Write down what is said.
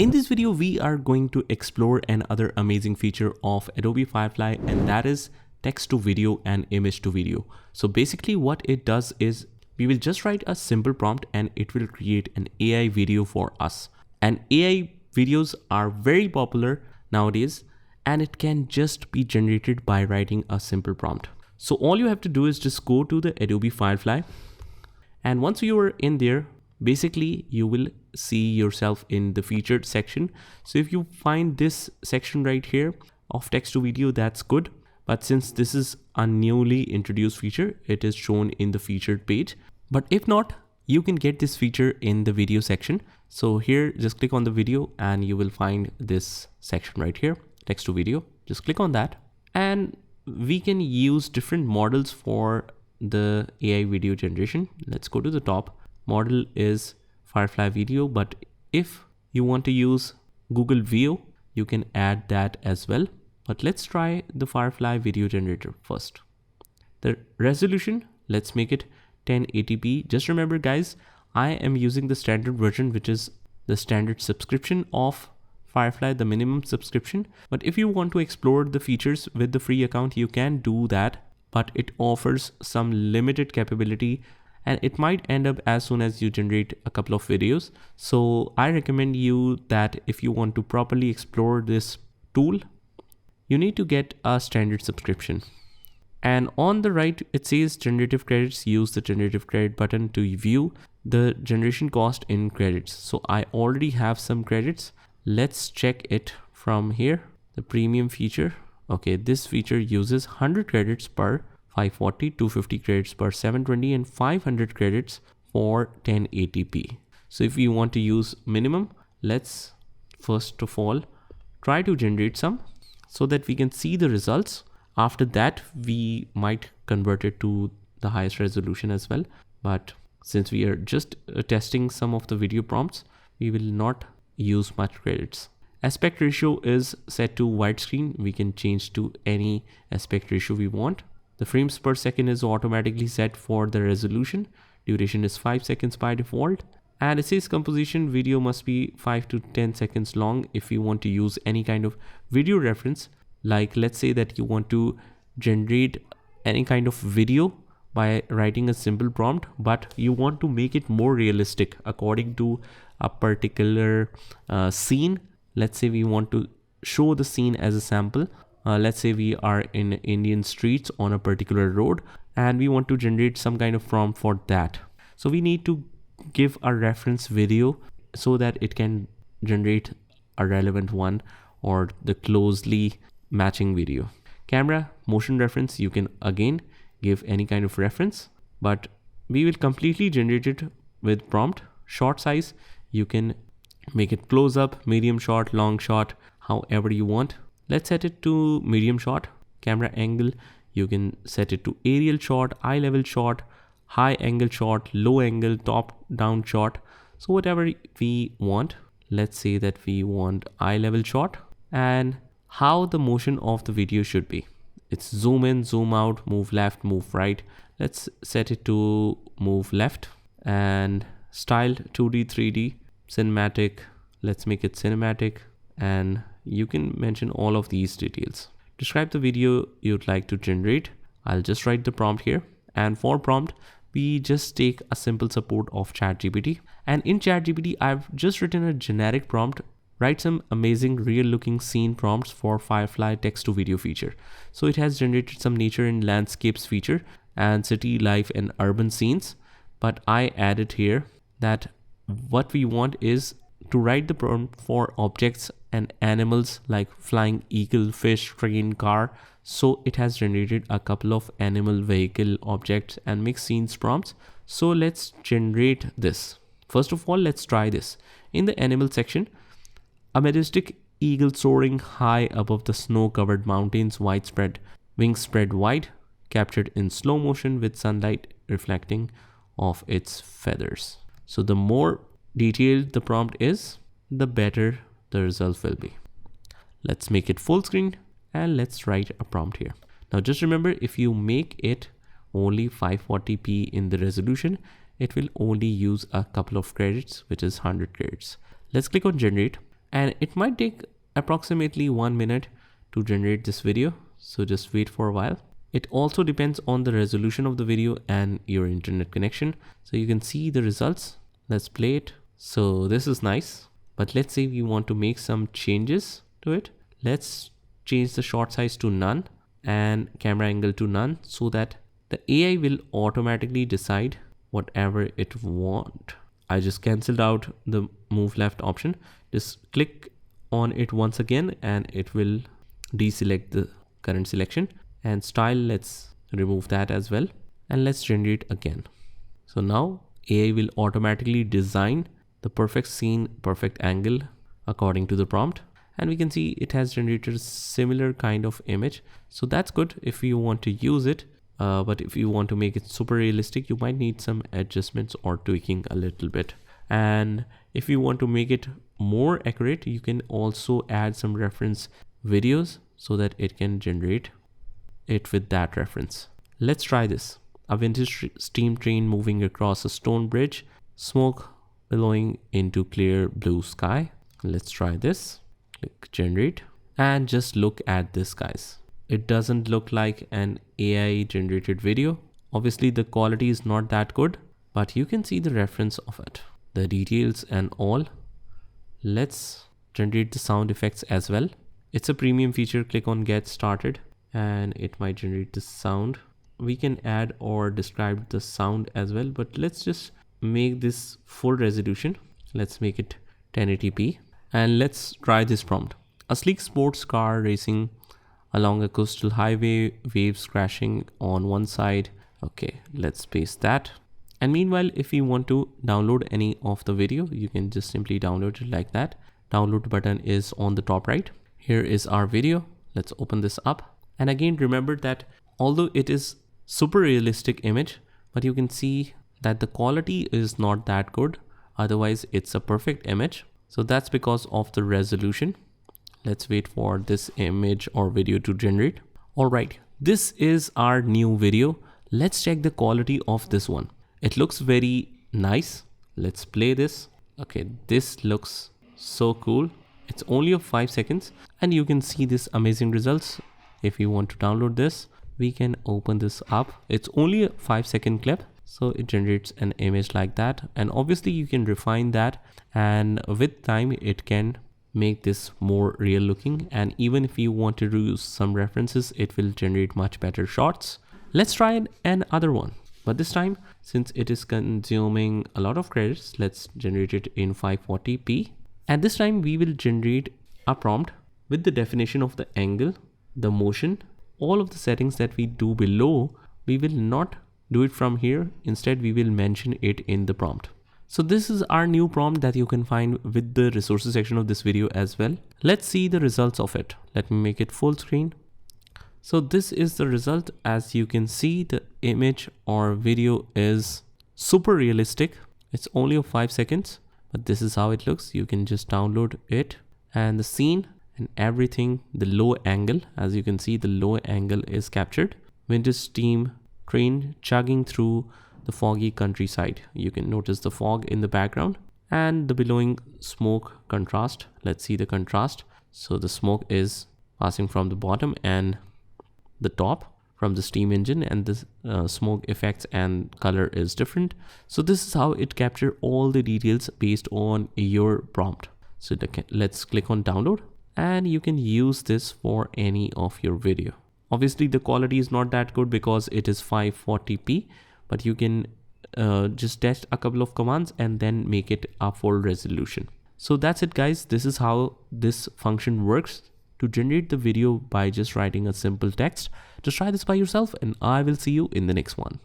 In this video, we are going to explore another amazing feature of Adobe Firefly, and that is text to video and image to video. So basically what it does is we will just write a simple prompt and it will create an AI video for us. And AI videos are very popular nowadays, and it can just be generated by writing a simple prompt. So all you have to do is just go to the Adobe Firefly, and once you are in there, basically you will see yourself in the featured section. So if you find this section right here of text to video, that's good. But since this is a newly introduced feature, it is shown in the featured page. But if not, you can get this feature in the video section. So here, just click on the video and you will find this section right here, text to video. Just click on that, and we can use different models for the AI video generation. Let's go to the top. Model is Firefly video, but if you want to use Google Veo, you can add that as well. But let's try the Firefly video generator first. The resolution, let's make it 1080p. Just remember guys, I am using the standard version, which is the standard subscription of Firefly, the minimum subscription. But if you want to explore the features with the free account, you can do that, but it offers some limited capability and it might end up as soon as you generate a couple of videos. So I recommend you that if you want to properly explore this tool, you need to get a standard subscription. And on the right, it says generative credits. Use the generative credit button to view the generation cost in credits. So I already have some credits. Let's check it from here. The premium feature. Okay, this feature uses 100 credits per 540, 250 credits per 720, and 500 credits for 1080p. So if you want to use minimum, let's first of all try to generate some so that we can see the results. After that, we might convert it to the highest resolution as well. But since we are just testing some of the video prompts, we will not use much credits. Aspect ratio is set to widescreen. We can change to any aspect ratio we want. The frames per second is automatically set for the resolution. Duration is 5 seconds by default. And it says composition video must be 5 to 10 seconds long. If you want to use any kind of video reference, like let's say that you want to generate any kind of video by writing a simple prompt, but you want to make it more realistic according to a particular scene. Let's say we want to show the scene as a sample. Let's say we are in Indian streets on a particular road and we want to generate some kind of prompt for that. So we need to give a reference video so that it can generate a relevant one or the closely matching video. Camera, motion reference, you can again give any kind of reference, but we will completely generate it with prompt. Shot size, you can make it close up, medium shot, long shot, however you want. Let's set it to medium shot. Camera angle, you can set it to aerial shot, eye level shot, high angle shot, low angle, top down shot. So whatever we want. Let's say that we want eye level shot, and how the motion of the video should be. It's zoom in, zoom out, move left, move right. Let's set it to move left. And style 2D, 3D, cinematic. Let's make it cinematic, and you can mention all of these details. Describe the video you'd like to generate. I'll just write the prompt here. And for prompt, we just take a simple support of ChatGPT. And in ChatGPT, I've just written a generic prompt. Write some amazing real looking scene prompts for Firefly text to video feature. So it has generated some nature and landscapes feature and city life and urban scenes. But I added here that what we want is to write the prompt for objects and animals like flying eagle, fish, train, car. So it has generated a couple of animal, vehicle, objects and mixed scenes prompts. So let's generate this. First of all, let's try this. In the animal section, a majestic eagle soaring high above the snow-covered mountains, widespread, wings spread wide, captured in slow motion with sunlight reflecting off its feathers. So the more detailed the prompt is, the better the result will be. Let's make it full screen and let's write a prompt here. Now just remember, if you make it only 540p in the resolution, it will only use a couple of credits, which is 100 credits. Let's click on generate, and it might take approximately 1 minute to generate this video. So just wait for a while. It also depends on the resolution of the video and your internet connection. So you can see the results. Let's play it. So this is nice, but let's say we want to make some changes to it. Let's change the shot size to none and camera angle to none, so that the AI will automatically decide whatever it wants. I just cancelled out the move left option. Just click on it once again and it will deselect the current selection. And style, let's remove that as well, and let's generate again. So now AI will automatically design the perfect scene, perfect angle according to the prompt, and we can see it has generated a similar kind of image. So that's good if you want to use it, but if you want to make it super realistic, you might need some adjustments or tweaking a little bit. And if you want to make it more accurate, you can also add some reference videos so that it can generate it with that reference. Let's try this. A vintage steam train moving across a stone bridge, smoke billowing into clear blue sky. Let's try this. Click generate, and just look at this, guys. It doesn't look like an AI generated video. Obviously the quality is not that good, but you can see the reference of it, the details and all. Let's generate the sound effects as well. It's a premium feature. Click on get started and it might generate the sound. We can add or describe the sound as well, but let's just make this full resolution. Let's make it 1080p and let's try this prompt. A sleek sports car racing along a coastal highway, waves crashing on one side. Okay, let's paste that. And meanwhile, if you want to download any of the video, you can just simply download it like that. Download button is on the top right. Here is our video. Let's open this up. And again, remember that although it is super realistic image, but you can see that the quality is not that good. Otherwise, it's a perfect image. So that's because of the resolution. Let's wait for this image or video to generate. All right, this is our new video. Let's check the quality of this one. It looks very nice. Let's play this. Okay, this looks so cool. It's only of 5 seconds and you can see this amazing results. If you want to download this, we can open this up. It's only a 5-second clip, so it generates an image like that. And obviously you can refine that, and with time it can make this more real looking. And even if you want to use some references, it will generate much better shots. Let's try another one, but this time, since it is consuming a lot of credits, let's generate it in 540p. And this time we will generate a prompt with the definition of the angle, the motion, all of the settings that we do below. We will not do it from here. Instead, we will mention it in the prompt. So this is our new prompt that you can find with the resources section of this video as well. Let's see the results of it. Let me make it full screen. So this is the result. As you can see, the image or video is super realistic. It's only of 5 seconds, but this is how it looks. You can just download it, and the scene and everything, the low angle, as you can see, the low angle is captured. Vintage steam train chugging through the foggy countryside. You can notice the fog in the background and the billowing smoke contrast. Let's see the contrast. So the smoke is passing from the bottom and the top from the steam engine, and the smoke effects and color is different. So this is how it captures all the details based on your prompt. So let's click on download, and you can use this for any of your video. Obviously the quality is not that good because it is 540p, but you can just test a couple of commands and then make it a full resolution. So that's it, guys. This is how this function works to generate the video by just writing a simple text. Just try this by yourself, and I will see you in the next one.